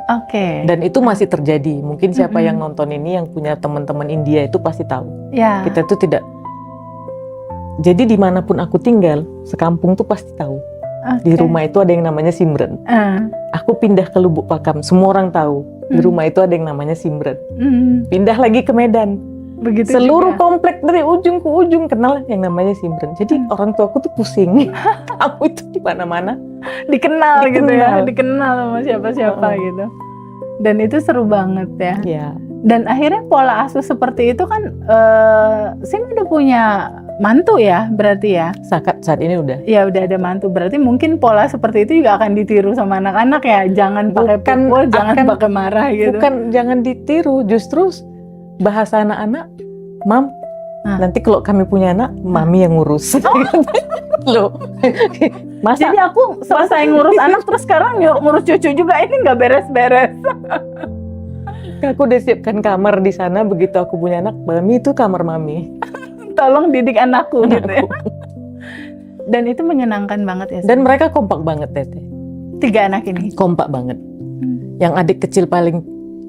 Oke. Dan itu masih terjadi. Mungkin siapa yang nonton ini yang punya teman-teman India itu pasti tahu. Ya. Kita tuh tidak. Jadi dimanapun aku tinggal, sekampung tuh pasti tahu. Di Oke. rumah itu ada yang namanya Simran. Aku pindah ke Lubuk Pakam, semua orang tahu. Di rumah itu ada yang namanya Simran. Pindah lagi ke Medan. Begitu Seluruh juga. komplek dari ujung ke ujung kenal yang namanya Simran. Jadi orang tua aku tuh pusing. Kamu itu di mana-mana. dikenal gitu ya, Dikenal. dikenal sama siapa-siapa gitu. Dan itu seru banget ya. Ya. Dan akhirnya pola asuh seperti itu kan, Sim udah punya mantu ya, berarti ya. Saat ini udah. Ya udah ada mantu, berarti mungkin pola seperti itu juga akan ditiru sama anak-anak ya. Jangan pakai Bukan pukul, jangan akan- pakai marah gitu. Bukan jangan ditiru, justru bahasa anak-anak, Mam, nanti kalau kami punya anak, Mami yang ngurus. Loh, masa Jadi aku selesai ngurus anak terus sekarang ngurus cucu juga, ini nggak beres-beres. aku udah siapkan kamar di sana, begitu aku punya anak, Mami itu kamar Mami. Tolong didik anakku gitu ya. Dan itu menyenangkan banget ya. Dan mereka kompak banget, Tete. 3 anak ini. Kompak banget. Yang adik kecil paling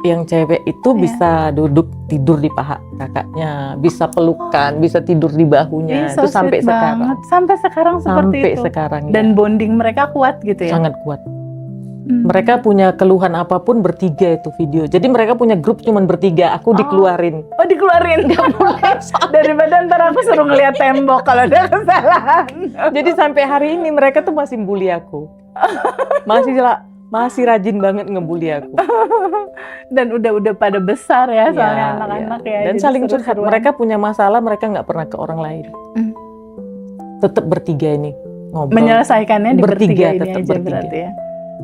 yang cewek itu bisa duduk tidur di paha kakaknya, bisa pelukan, bisa tidur di bahunya. So itu sampai sweet sekarang. banget. Sampai sekarang seperti Sampai itu. sekarang. Dan bonding mereka kuat gitu ya. sangat kuat. Mereka punya keluhan apapun bertiga itu video. Jadi mereka punya grup cuman bertiga. Aku dikeluarin. Oh dikeluarin. Daripada ntar aku suruh ngeliat tembok kalau ada kesalahan. Jadi sampai hari ini mereka tuh masih bully aku. Masih rajin banget ngebully aku. Dan udah pada besar ya soalnya Iya, anak-anak iya. ya. Dan Jadi saling curhat. seru-seruan. Mereka punya masalah, mereka nggak pernah ke orang lain. Tetap bertiga ini ngobrol. Menyelesaikannya di bertiga ini tetap aja bertiga. berarti ya.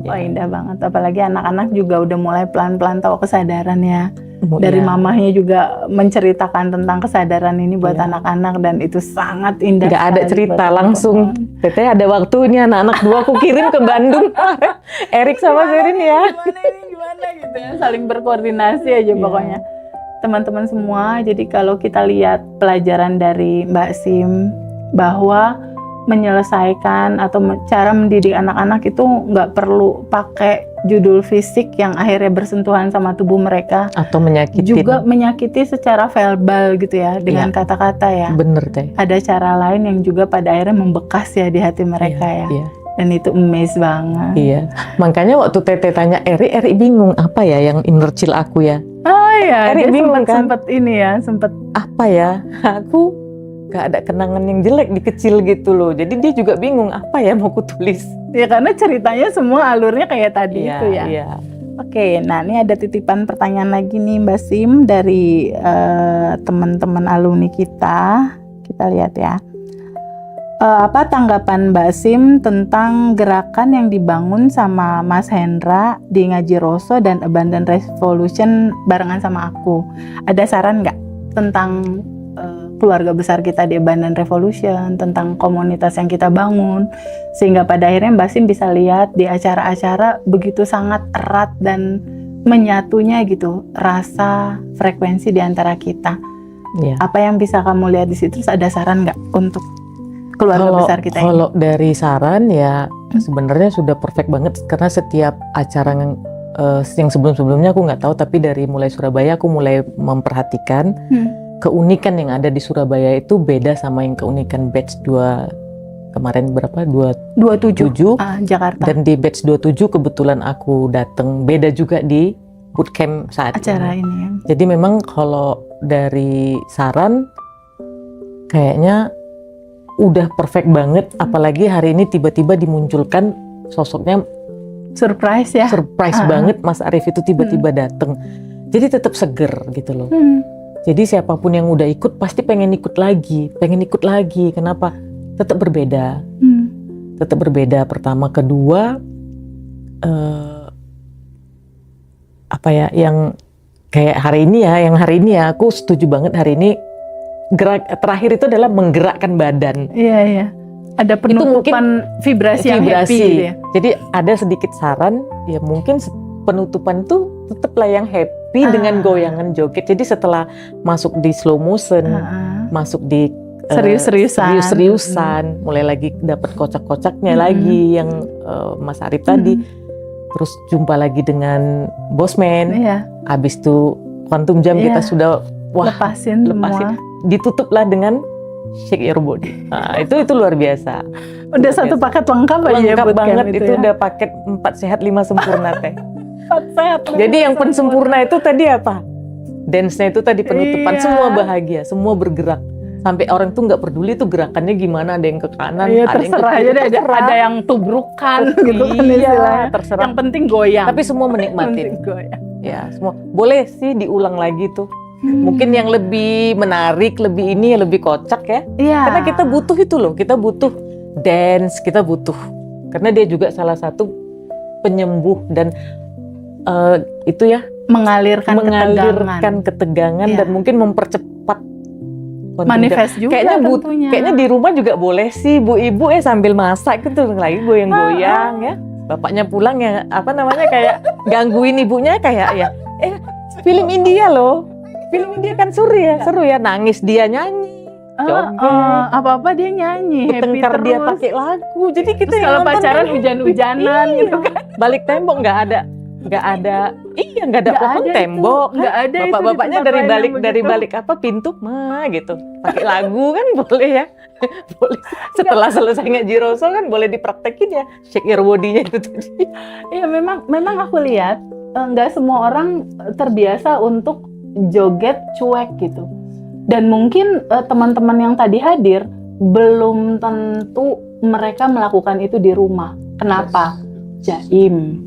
Ya. Wah indah banget. Apalagi anak-anak juga udah mulai pelan-pelan tahu kesadaran ya. Dari Iya. mamahnya juga menceritakan tentang kesadaran ini buat Iya. anak-anak dan itu sangat indah. Nggak ada sekali cerita buat langsung. teman-teman. Teteh ada waktunya anak-anak dua aku kirim ke Bandung. Erik sama Sherin ya. Gimana gitu ya. Saling berkoordinasi aja Iya. pokoknya. Teman-teman semua, jadi kalau kita lihat pelajaran dari Mbak Sim bahwa menyelesaikan atau cara mendidik anak-anak itu nggak perlu pakai judul fisik yang akhirnya bersentuhan sama tubuh mereka, Atau menyakitin. juga menyakiti secara verbal gitu ya dengan Iya. kata-kata ya. Bener teh. Ada cara lain yang juga pada akhirnya membekas ya di hati mereka ya. Iya. Dan itu amaze banget. Iya. Makanya waktu Teteh tanya Eri bingung apa ya yang inner child aku ya? Oh iya, Erik dia bingung kan? sempet ini ya, sempet Apa ya? Aku gak ada kenangan yang jelek di kecil gitu loh. Jadi dia juga bingung apa ya mau kutulis. ya karena ceritanya semua alurnya kayak tadi Iya, itu ya. iya. Oke, nah ini ada titipan pertanyaan lagi nih Mbak Sim dari teman-teman alumni kita. Kita lihat ya. Apa tanggapan Mbak Sim tentang gerakan yang dibangun sama Mas Hendra di Ngaji Roso dan Abundant Revolution barengan sama aku? Ada saran nggak tentang keluarga besar kita di Abundant Revolution, tentang komunitas yang kita bangun, sehingga pada akhirnya Mbak Sim bisa lihat di acara-acara begitu sangat erat dan menyatunya gitu rasa frekuensi di antara kita. Iya. Apa yang bisa kamu lihat di situ? Terus ada saran nggak untuk keluarga besar kita ini? Kalau dari saran ya sebenarnya sudah perfect banget karena setiap acara yang sebelum-sebelumnya aku nggak tahu, tapi dari mulai Surabaya aku mulai memperhatikan keunikan yang ada di Surabaya itu beda sama yang keunikan batch 2 kemarin berapa? 27 7. Jakarta. Dan di batch 27 kebetulan aku datang, beda juga di bootcamp saat acara ini. ini ya. Jadi memang kalau dari saran kayaknya udah perfect banget, apalagi hari ini tiba-tiba dimunculkan sosoknya Surprise ya. surprise banget, Mas Arief itu tiba-tiba datang. Jadi tetap seger gitu loh. Jadi siapapun yang udah ikut pasti pengen ikut lagi. Kenapa? Tetap berbeda. Tetap berbeda. Pertama, kedua, apa ya? Yang kayak hari ini ya, aku setuju banget hari ini. Terakhir itu adalah menggerakkan badan. Iya, iya. Ada penutupan vibrasi yang happy gitu ya. Jadi ada sedikit saran, ya mungkin penutupan tuh tetaplah yang happy dengan goyangan joget. Jadi setelah masuk di slow motion, masuk di serius-seriusan, mulai lagi dapat kocak-kocaknya lagi yang Mas Arief tadi. Terus jumpa lagi dengan Bosman. Iya. Habis itu Quantum Jam kita sudah lepasin semua. Ditutuplah dengan Shake Your Body. Nah, itu luar biasa. Udah satu paket lengkap aja ya Lengkap bootcamp banget itu ya. udah paket 4 sehat 5 sempurna teh. 4 sehat. Jadi yang pensempurna itu tadi apa? Dance-nya itu tadi penutupan, Iya. semua bahagia, semua bergerak. Sampai orang tuh nggak peduli tuh gerakannya gimana, ada yang ke kanan, Iya, ada yang ke terserah kiri, aja deh, ada yang tubrukan gitu kan istilahnya. terserah. Yang penting goyang. Tapi semua menikmatin. Penting goyang. Ya, semua. Boleh sih diulang lagi tuh. Mungkin yang lebih menarik, lebih ini, lebih kocak ya. Iya. Karena kita butuh itu loh, kita butuh dance, kita butuh. Karena dia juga salah satu penyembuh dan itu ya, mengalirkan ketegangan Iya. dan mungkin mempercepat manifest juga tentunya. Kayaknya di rumah juga boleh sih ibu-ibu sambil masak gitu lagi goyang-goyang ya. Bapaknya pulang ya kayak gangguin ibunya kayak ya film India loh. Film India kan seru ya, nangis dia nyanyi. Apa-apa dia nyanyi, happy Bertengkar terus. dia pakai lagu. Jadi kita Terus yang kalau nonton pacaran kan hujan-hujanan iya. gitu kan. Balik tembok nggak ada nggak ada, nggak ada Nggak pohon ada itu. tembok, Nggak ada itu di bapak-bapaknya tempat dari lain balik yang dari begitu. balik apa pintu mah gitu, pakai lagu kan boleh ya, boleh. Setelah selesai ngaji Rasul kan boleh dipraktekin ya, shake your body-nya itu tadi. Iya, memang aku lihat nggak semua orang terbiasa untuk joget cuek gitu. Dan mungkin teman-teman yang tadi hadir belum tentu mereka melakukan itu di rumah. Kenapa? Jaim.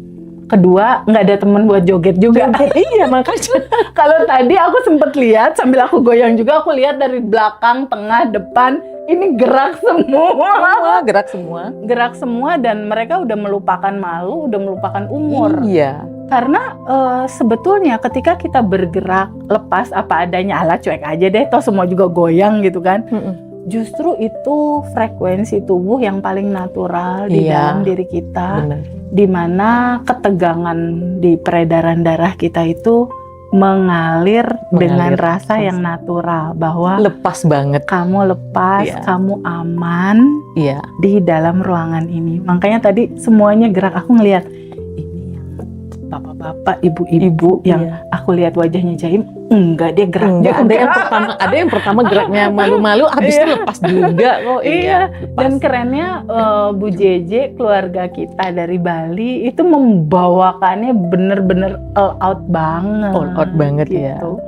Kedua, nggak ada teman buat joget juga. Iya makanya. Kalau tadi aku sempet lihat sambil aku goyang juga, aku lihat dari belakang, tengah, depan, ini gerak semua. Semua gerak semua. Gerak semua dan mereka udah melupakan malu, udah melupakan umur. Iya. Karena sebetulnya ketika kita bergerak lepas apa adanya, ala cuek aja deh, toh semua juga goyang gitu kan. Justru itu frekuensi tubuh yang paling natural di Iya. dalam diri kita. Benar. Di mana ketegangan di peredaran darah kita itu mengalir dengan rasa yang natural, bahwa Lepas banget. kamu lepas, Iya. kamu aman Iya. di dalam ruangan ini. Makanya tadi semuanya gerak, aku ngelihat ini yang bapak-bapak, ibu-ibu yang Iya. aku lihat wajahnya Jaim, enggak dia gerak. Enggak, dia ada yang pertama geraknya malu-malu, habis itu lepas juga kok. Iya. lepas. Dan kerennya Bu Jeje, keluarga kita dari Bali itu membawakannya bener-bener all out banget. All out banget, ya. gitu.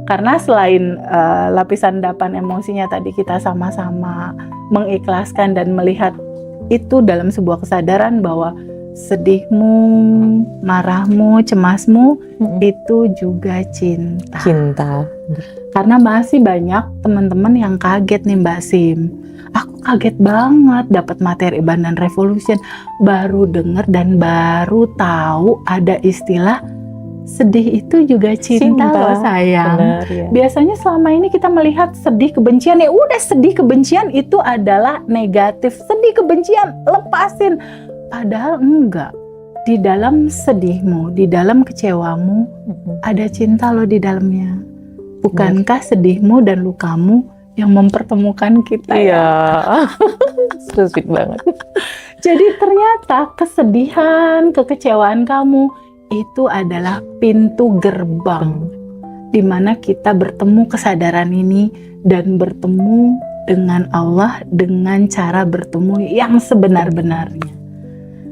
Karena selain lapisan endapan emosinya tadi kita sama-sama mengikhlaskan dan melihat itu dalam sebuah kesadaran bahwa sedihmu, marahmu, cemasmu itu juga cinta. Cinta. Karena masih banyak teman-teman yang kaget nih Mbak Sim. Aku kaget banget dapat materi Bandan Revolution, baru dengar dan baru tahu ada istilah sedih itu juga cinta, loh sayang. Benar, ya. Biasanya selama ini kita melihat sedih kebencian, ya udah sedih kebencian itu adalah negatif. Sedih kebencian lepasin. Padahal enggak. Di dalam sedihmu, di dalam kecewamu ada cinta loh di dalamnya. Bukankah sedihmu dan lukamu yang mempertemukan kita? Iya. So sweet banget. Jadi ternyata kesedihan, kekecewaan kamu itu adalah pintu gerbang di mana kita bertemu kesadaran ini dan bertemu dengan Allah dengan cara bertemu yang sebenar-benarnya.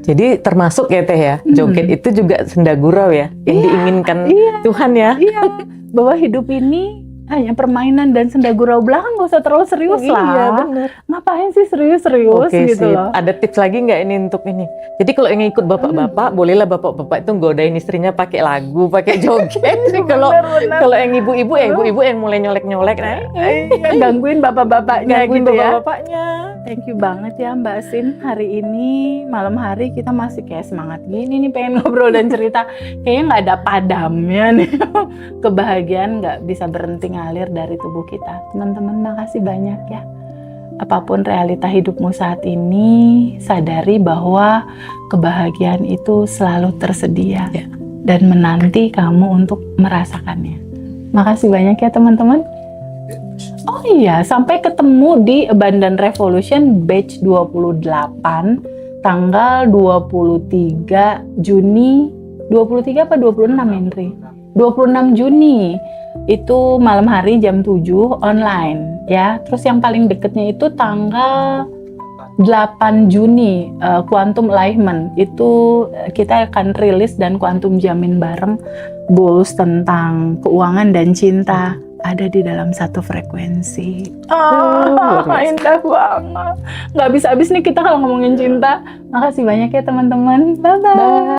Jadi termasuk ya Teh ya, joget itu juga senda gurau ya, yang diinginkan Tuhan ya. Iya, bahwa hidup ini hanya permainan dan senda gurau belakang, gak usah terlalu serius lah. Iya benar. Ngapain sih serius-serius Oke, gitu sip. loh. Ada tips lagi nggak ini untuk ini? Jadi kalau ingin ikut bapak-bapak, bolehlah bapak-bapak itu godain istrinya pakai lagu, pakai joget. Kalau Benar-benar. kalau yang ibu-ibu yang mulai nyolek-nyolek, nah Gangguin bapak-bapaknya gangguin gitu ya. bapak-bapaknya. Thank you banget ya Mbak Sim. Hari ini malam hari kita masih kayak semangat gini nih, pengen ngobrol dan cerita. Kayaknya nggak ada padamnya nih. Kebahagiaan nggak bisa berhenti ngalir dari tubuh kita. Teman-teman makasih banyak ya. Apapun realita hidupmu saat ini, sadari bahwa kebahagiaan itu selalu tersedia dan menanti kamu untuk merasakannya. Makasih banyak ya teman-teman. Oh iya, sampai ketemu di Bandan Revolution batch 28 tanggal 23 Juni. 23 apa 26 Henry? 26 Juni. Itu malam hari jam 7 online ya. Terus yang paling deketnya itu tanggal 8 Juni Quantum Alignment. Itu kita akan rilis dan quantum jamin bareng goals tentang keuangan dan cinta ada di dalam satu frekuensi. Indah banget. Nggak habis-habis nih kita kalau ngomongin cinta. Makasih banyak ya teman-teman. Bye-bye.